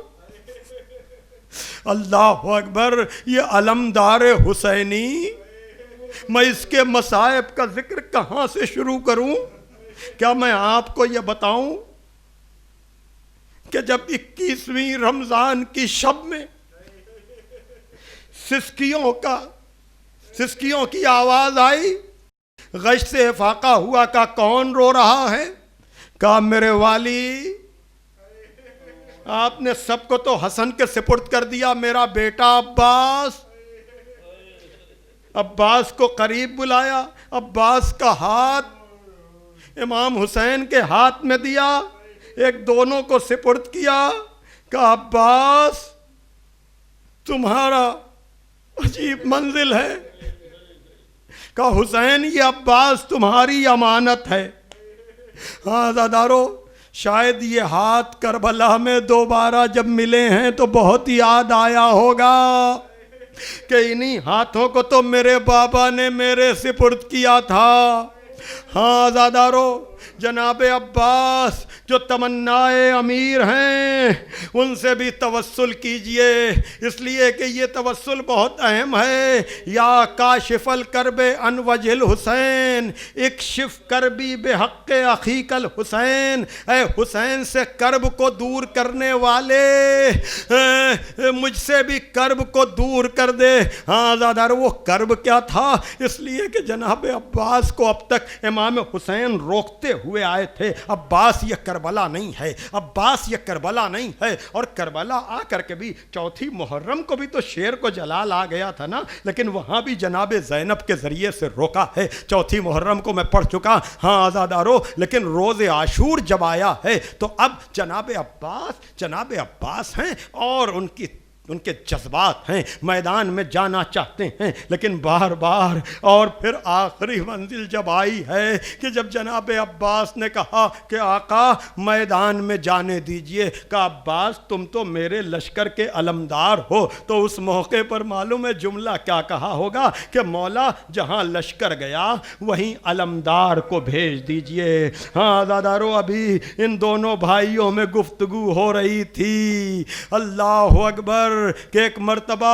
اللہ اکبر، یہ علمدار حسینی میں اس کے مصائب کا ذکر کہاں سے شروع کروں؟ کیا میں آپ کو یہ بتاؤں کہ جب 21ویں رمضان کی شب میں سسکیوں کی آواز آئی، غش سے فاقہ ہوا، کہا کون رو رہا ہے؟ کہا میرے والی، آپ نے سب کو تو حسن کے سپرد کر دیا، میرا بیٹا عباس کو قریب بلایا، عباس کا ہاتھ امام حسین کے ہاتھ میں دیا، ایک دونوں کو سپرد کیا، کہا عباس تمہارا عجیب منزل ہے، کہا حسین یہ عباس تمہاری امانت ہے۔ ہاں عزادارو، شاید یہ ہاتھ کربلا میں دوبارہ جب ملے ہیں تو بہت یاد آیا ہوگا کہ انہی ہاتھوں کو تو میرے بابا نے میرے سپرد کیا تھا۔ ہاں عزادارو، جناب عباس جو تمنائے امیر ہیں ان سے بھی توسل کیجئے، اس لیے کہ یہ توسل بہت اہم ہے۔ یا کاشف الکرب عن وجہ الحسین اکشف کربی بحق اخیک الحسین، اے حسین سے کرب کو دور کرنے والے مجھ سے بھی کرب کو دور کر دے۔ ہاں عزادارو، وہ کرب کیا تھا؟ اس لیے کہ جناب عباس کو اب تک امام حسین روکتے ہوئے آئے تھے، عباس یہ کربلا نہیں ہے، عباس یہ کربلا نہیں ہے۔ اور کربلا آ کر کے بھی چوتھی محرم کو بھی تو شیر کو جلال آ گیا تھا نا، لیکن وہاں بھی جناب زینب کے ذریعے سے روکا ہے۔ چوتھی محرم کو میں پڑھ چکا، ہاں عزادارو، لیکن روز عاشور جب آیا ہے تو اب جناب عباس ہیں اور ان کے جذبات ہیں، میدان میں جانا چاہتے ہیں، لیکن بار بار، اور پھر آخری منزل جب آئی ہے کہ جب جناب عباس نے کہا کہ آقا میدان میں جانے دیجئے، کہ عباس تم تو میرے لشکر کے علمدار ہو، تو اس موقع پر معلوم ہے جملہ کیا کہا ہوگا کہ مولا جہاں لشکر گیا وہیں علمدار کو بھیج دیجئے۔ ہاں عزادارو، ابھی ان دونوں بھائیوں میں گفتگو ہو رہی تھی، اللہ اکبر، کہ ایک مرتبہ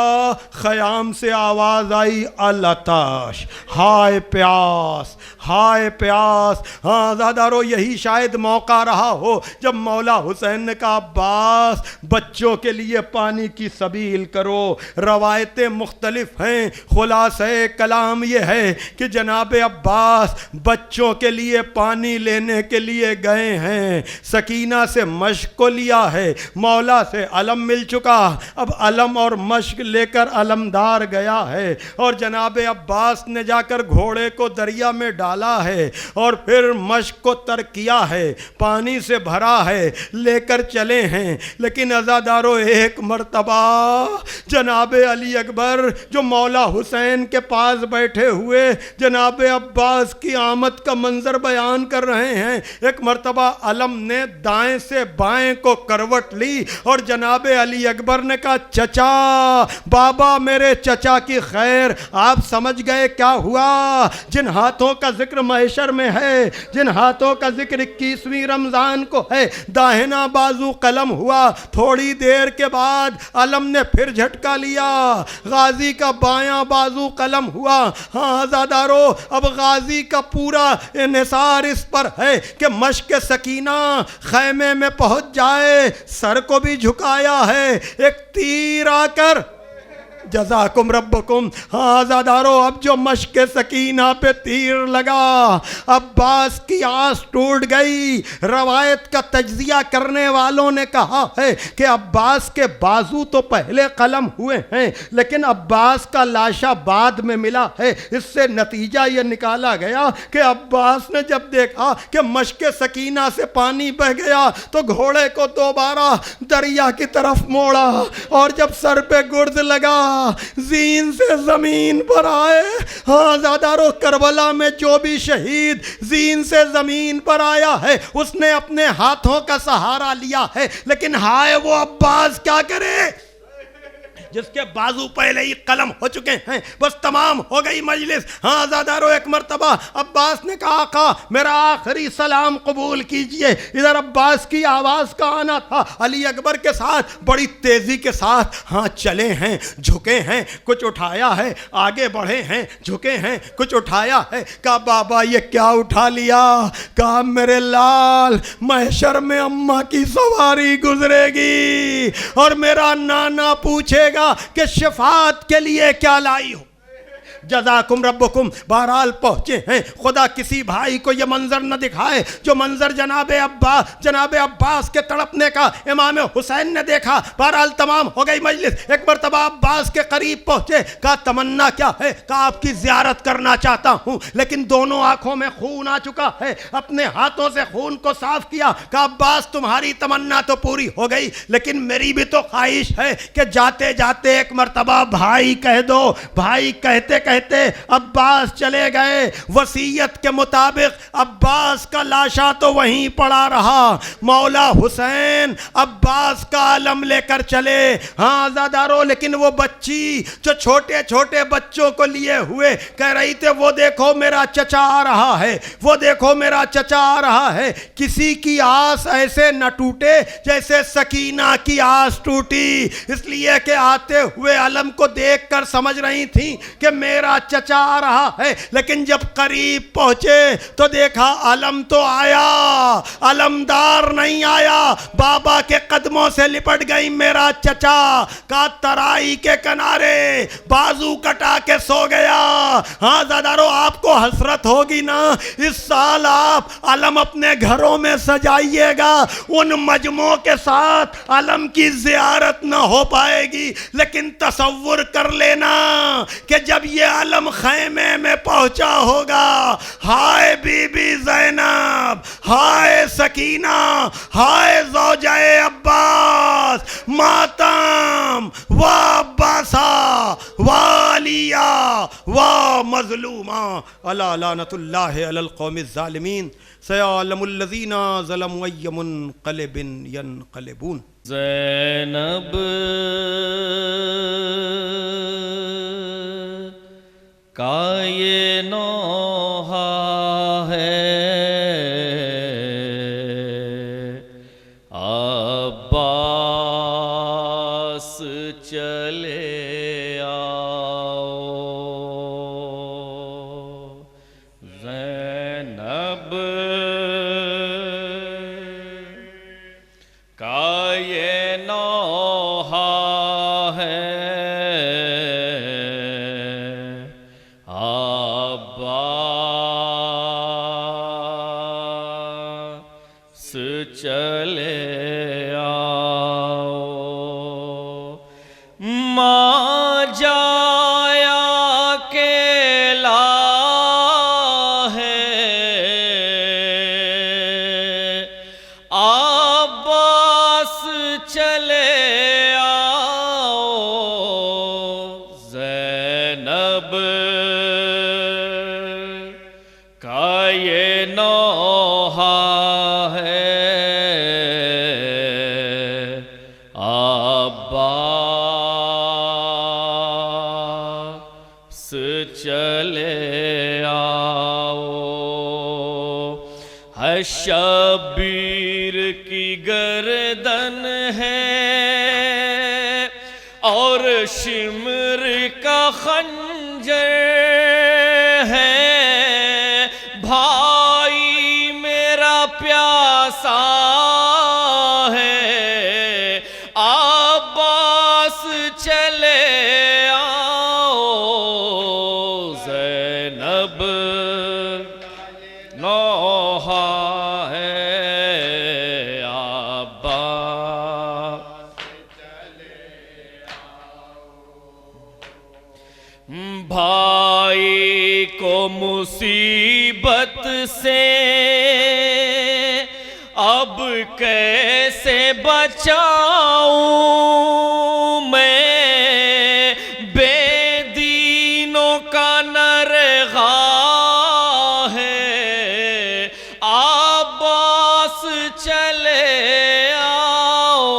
خیام سے آواز آئی، العطش، ہائے پیاس، ہائے پیاس۔ ہاں عزادارو، یہی شاید موقع رہا ہو جب مولا حسین نے کہا عباس بچوں کے لیے پانی کی سبیل کرو۔ روایتیں مختلف ہیں، خلاصہ کلام یہ ہے کہ جناب عباس بچوں کے لیے پانی لینے کے لیے گئے ہیں، سکینہ سے مشق کو لیا ہے، مولا سے علم مل چکا، اب علم اور مشق لے کر علمدار گیا ہے، اور جناب عباس نے جا کر گھوڑے کو دریا میں ڈالا ہے اور پھر مشق کو ترک کیا ہے، پانی سے بھرا ہے، لے کر چلے ہیں۔ لیکن عزادارو، ایک مرتبہ جناب علی اکبر جو مولا حسین کے پاس بیٹھے ہوئے جناب عباس کی آمد کا منظر بیان کر رہے ہیں، ایک مرتبہ علم نے دائیں سے بائیں کو کروٹ لی اور جناب علی اکبر نے کہا چچا، بابا میرے چچا کی خیر۔ آپ سمجھ گئے کیا ہوا؟ جن ہاتھوں کا ذکر محشر میں ہے، جن ہاتھوں کا ذکر 21ویں رمضان کو ہے، داہنا بازو قلم ہوا، تھوڑی دیر کے بعد علم نے پھر جھٹکا لیا، غازی کا بایاں بازو قلم ہوا۔ ہاں عزادارو، اب غازی کا پورا انحصار اس پر ہے کہ مشق سکینہ خیمے میں پہنچ جائے، سر کو بھی جھکایا ہے، ایک تیر آ کر جزاکم ربکم۔ ہاں عزادارو، اب جو مشق سکینہ پہ تیر لگا، عباس کی آس ٹوٹ گئی۔ روایت کا تجزیہ کرنے والوں نے کہا ہے کہ عباس کے بازو تو پہلے قلم ہوئے ہیں، لیکن عباس کا لاشا بعد میں ملا ہے۔ اس سے نتیجہ یہ نکالا گیا کہ عباس نے جب دیکھا کہ مشق سکینہ سے پانی بہ گیا تو گھوڑے کو دوبارہ دریا کی طرف موڑا، اور جب سر پہ گرد لگا زین سے زمین پر آئے۔ ہاں عزادارو، کربلا میں جو بھی شہید زین سے زمین پر آیا ہے اس نے اپنے ہاتھوں کا سہارا لیا ہے، لیکن ہائے وہ عباس کیا کرے، جس کے بازو پہلے ہی قلم ہو چکے ہیں، بس تمام ہو گئی مجلس۔ ہاں عزادارو، ایک مرتبہ عباس نے کہا آقا میرا آخری سلام قبول کیجئے۔ ادھر عباس کی آواز کا آنا تھا، علی اکبر کے ساتھ بڑی تیزی کے ساتھ ہاں چلے ہیں، جھکے ہیں، کچھ اٹھایا ہے، آگے بڑھے ہیں، جھکے ہیں، کچھ اٹھایا ہے۔ کہا بابا یہ کیا اٹھا لیا؟ کہا میرے لال محشر میں اماں کی سواری گزرے گی اور میرا نانا پوچھے گا کہ شفاعت کے لیے کیا لائی ہو۔ جزاکم ربکم، بہرحال پہنچے ہیں۔ خدا کسی بھائی کو یہ منظر نہ دکھائے جو منظر جناب عباس کے تڑپنے کا امام حسین نے دیکھا۔ بہرحال تمام ہو گئی مجلس۔ ایک مرتبہ عباس کے قریب پہنچے، کہا تمنا کیا ہے؟ کہا آپ کی زیارت کرنا چاہتا ہوں، لیکن دونوں آنکھوں میں خون آ چکا ہے۔ اپنے ہاتھوں سے خون کو صاف کیا، کہا عباس تمہاری تمنا تو پوری ہو گئی، لیکن میری بھی تو خواہش ہے کہ جاتے جاتے ایک مرتبہ بھائی کہہ دو۔ بھائی کہتے عباس چلے گئے۔ وصیت کے مطابق عباس کا لاشا تو وہیں پڑا رہا۔ مولا حسین عباس کا علم لے کر چلے۔ ہاں عزادارو، لیکن وہ بچی جو چھوٹے چھوٹے بچوں کو لیے ہوئے کہہ رہی تھے وہ دیکھو میرا چچا آ رہا ہے، وہ دیکھو میرا چچا آ رہا ہے۔ کسی کی آس ایسے نہ ٹوٹے جیسے سکینہ کی آس ٹوٹی، اس لیے کہ آتے ہوئے علم کو دیکھ کر سمجھ رہی تھیں کہ میرا چچا آ رہا ہے، لیکن جب قریب پہنچے تو دیکھا علم تو آیا، علمدار نہیں آیا۔ بابا کے قدموں سے لپٹ گئی میرا چچا کا ترائی کے کنارے بازو کٹا کے سو گیا۔ ہاں زادارو، آپ کو حسرت ہوگی نا، اس سال آپ علم اپنے گھروں میں سجائیے گا، ان مجموعوں کے ساتھ علم کی زیارت نہ ہو پائے گی، لیکن تصور کر لینا کہ جب یہ علم خیمے میں پہنچا ہوگا، ہائے بی بی زینب، ہائے سکینہ، ہائے زوجہ عباس، ماتم و عباسا و علیہ و مظلومہ، الا لعنت اللہ علی القوم الظالمین، سیعلم الذین ظلموا ای منقلب ینقلبون۔ زینب کا یہ نوحہ ہے، عباس چلے آؤ، زینب کا یہ نوحہ ہے، چلے آؤ، ماں جایا اکیلا ہے، عباس چلے آؤ، زینب کا یہ نوحہ ہے، چلے آؤ، ہے شبیر کی گردن ہے اور شمر کا خنجر ہے، بھائی میرا پیاسا ہے، عباس چلے نوحہ ہے، عباس بھائی کو مصیبت سے اب کیسے بچاؤں میں، بے دینوں کا نرغہ چلے آؤ،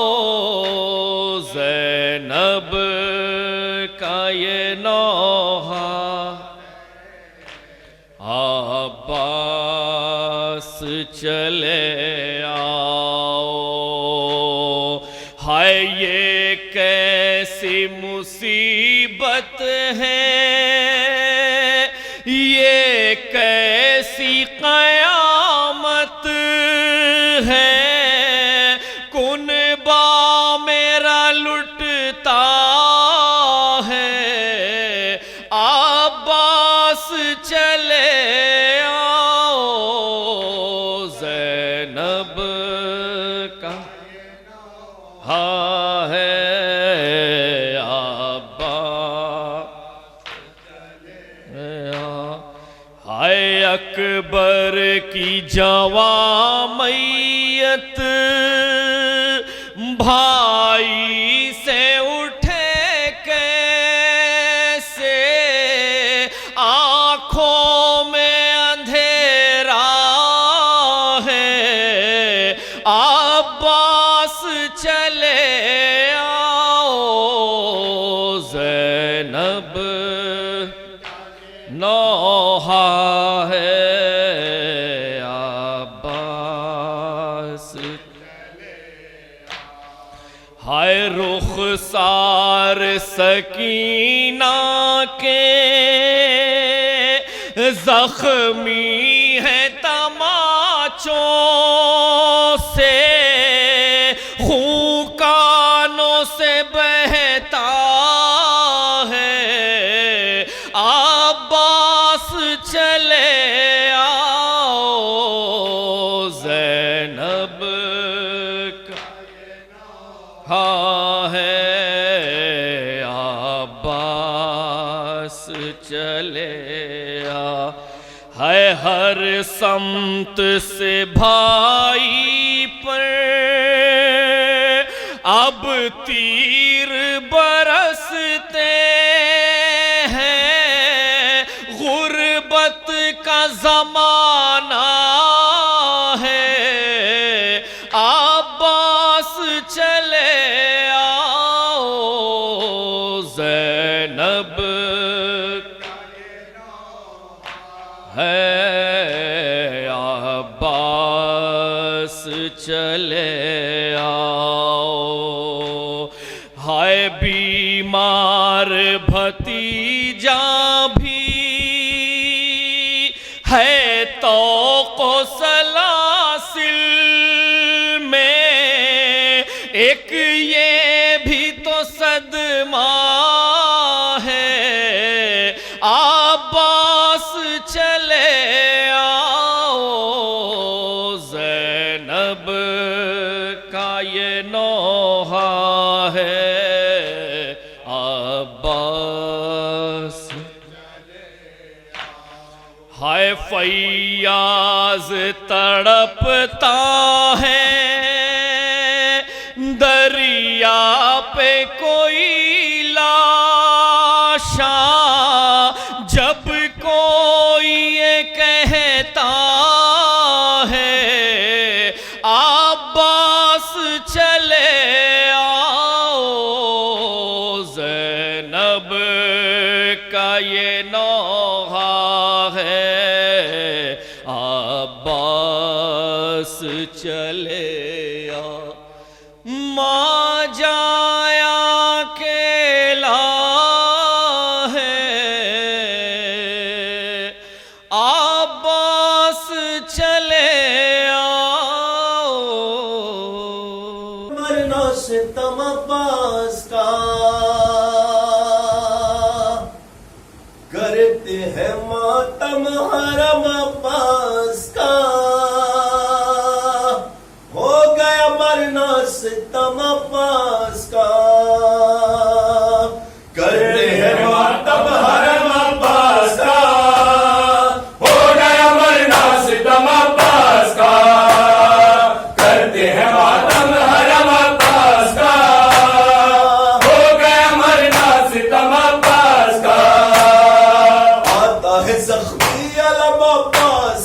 زینب عباس چلے آؤ، ہائے یہ کیسی مصیبت ہے، یہ کیسی قیامت ہے، کنبہ میرا لٹتا ہے، عباس چلے آؤ، زینب کا ہاں ہے ہائے اکبر کی جواں میت بھائی سے اٹھے کیسے، آنکھوں میں اندھیرا ہے، عباس چلے آؤ، زینب نوحہ ہے، عباس ہائے رخسار سکینہ کے زخمی ہے تماچوں سے، خون کانوں سے بہتا ہے، عباس چلے آؤ، زینب کا ہاں ہے، عباس چلے آؤ، ہے ہر سمت سے بھائی پر اب تیر برستے ہیں، غربت کا زمانہ ہے، عباس چلے آؤ، زینب ہے، عباس چلے آؤ، ہائے بیمار بھتیجا بھی ہے طوق و سلاسل میں، ایک یہ بھی تو صدمہ ہے، عباس چلے آؤ، زینب کا یہ نوحہ ہے، عباس ہائے فیاض تڑپتا ہے، دریا پہ کوئی لاشا، جب کوئی یہ کہتا ہے، عباس چلے آؤ، زینب کا یہ نوحہ ہے، عباس چلے آؤ، ماں جایا اکیلا ہے، عباس چلے آؤ، مرنا ستم عباس کا کرتے ہیں ماتم حرم عباس کا، ہو گیا مرنا ستم عباس کا، کرتے ہیں ماتم حرم عباس کا، ہو گیا مرنا ستم عباس کا، کرتے ہیں ماتم حرم عباس کا، ہو گیا مرنا ستم عباس کا، آتا ہے زخمی علم عباس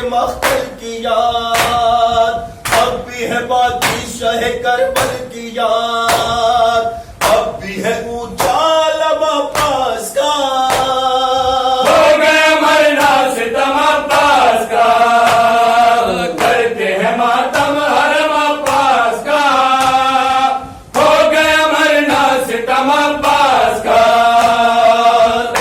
مختل کی یاد، اب بھی ہے باقی شہ کربل کی یاد، اب بھی ہے اونچا لبا پاس کا، ہو گیا مرنا ستم عباس کا، کرتے ہیں ماتم حرم عباس کا، ہو گیا مرنا ستم عباس کا،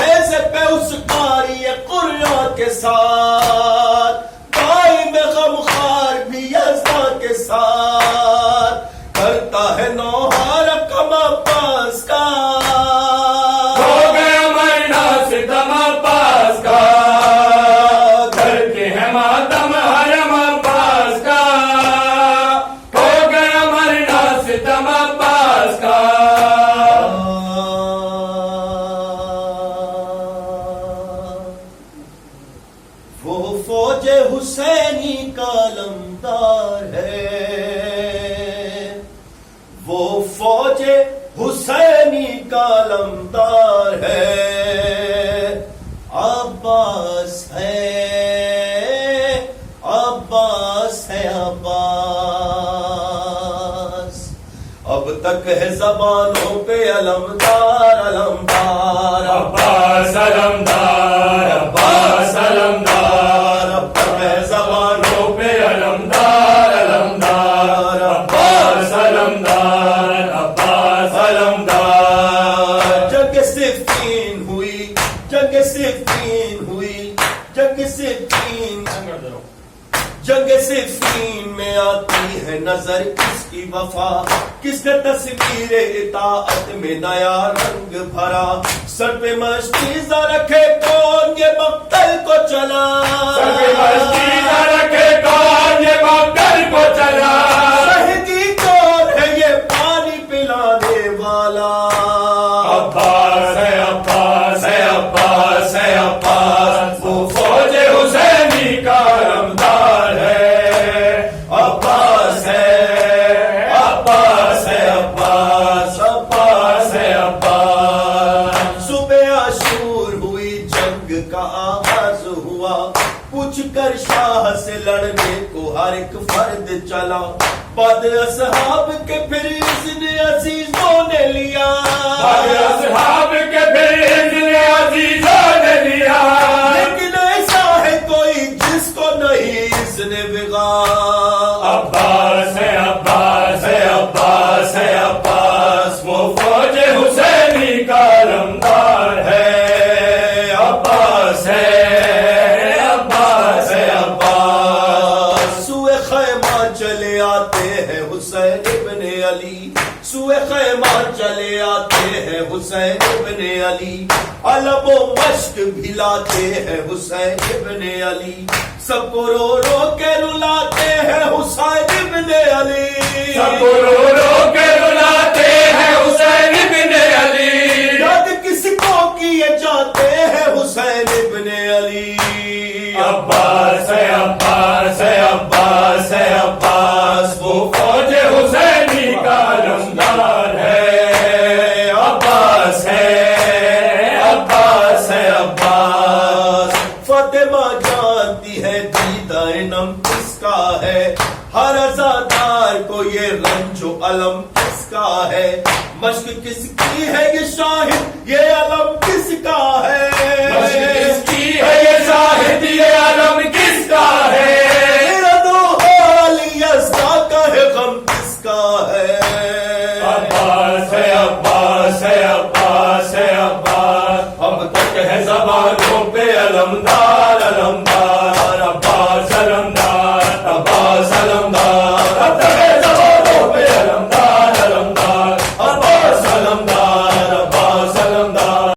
ایسے پہ اس قاری قرآن کے ساتھ، بائی میں غمخوار بھی یزداں کے ساتھ، کرتا ہے نوحہ رقم عباس کا، ہو گیا مرنا ستم عباس کا، کرتے ہیں ماتم حرم عباس کا، ہو گیا مرنا ستم عباس کا، وہ فوج حسینی کا علمدار ہے، وہ فوج حسینی کا علمدار ہے، عباس ہے، عباس ہے، عباس اب تک ہے زبانوں پہ علمدار، علمدار عباس علمدار، عباس علمدار، اب تک ہے زبانوں پہ علمدار، علمدار، عباس علمدار، عباس علمدار، جنگ صفین ہوئی، جنگ صفین ہوئی، جنگ صفین، جنگ صفین میں آتی ہے نظر کس کی وفا، کس نے تصویر اطاعت میں نیا رنگ بھرا، سر پہ مشکیزہ رکھے کون یہ مقتل کو چلا، سر پہ مشکیزہ رکھے کون یہ مقتل کو چلا، شہیدی کون ہے یہ پانی پلانے والا، عباس ہے، عباس ہے، عباس ہے، عباس، وہ فوج حسینی کا علمدار ہے، عباس ہے، عباس ہے، عباس، عباس ہے، عباس، صبح عاشور ہوئی، جنگ کا آغاز ہوا، پوچھ کر شاہ سے لڑنے کو ہر ایک فرد چلا، بعد اصحاب کے پھر اذن عزیزوں نے لیا، بعد اصحاب کے پھر اذن عزیزوں نے لیا، لیکن ایسا ہے کوئی جس کو نہیں اذن بغا، عباس ہے، عباس ہے، عباس ہے، عباس، وہ فوج حسینی کا علمدار ہے، عباس ہے، عباس ہے، عباس، سوئے خیمہ چلے آتے ہیں حسین ابن علی، سوئے خیمہ چلے آتے ہیں حسین ابن علی، علم و مشک بھلاتے ہیں حسین ابن علی، سب کو رو رو کے رلاتے ہیں حسین ابن علی، سب کو رو رو کے رلاتے ہیں حسین ابن علی، یاد کس کو کیے جاتے ہیں حسین ابن علی، عباس ہے، عباس ہے، عباس ہے، عباس، وہ فوج حسینی کا علمدار ہے، عباس ہے، عباس ہے، عباس، فاطمہ جانتی ہے دیدہ نم کس کا ہے، ہر عزادار کو یہ رنج و علم کس کا ہے، مشق کس کی ہے یہ شاہد یہ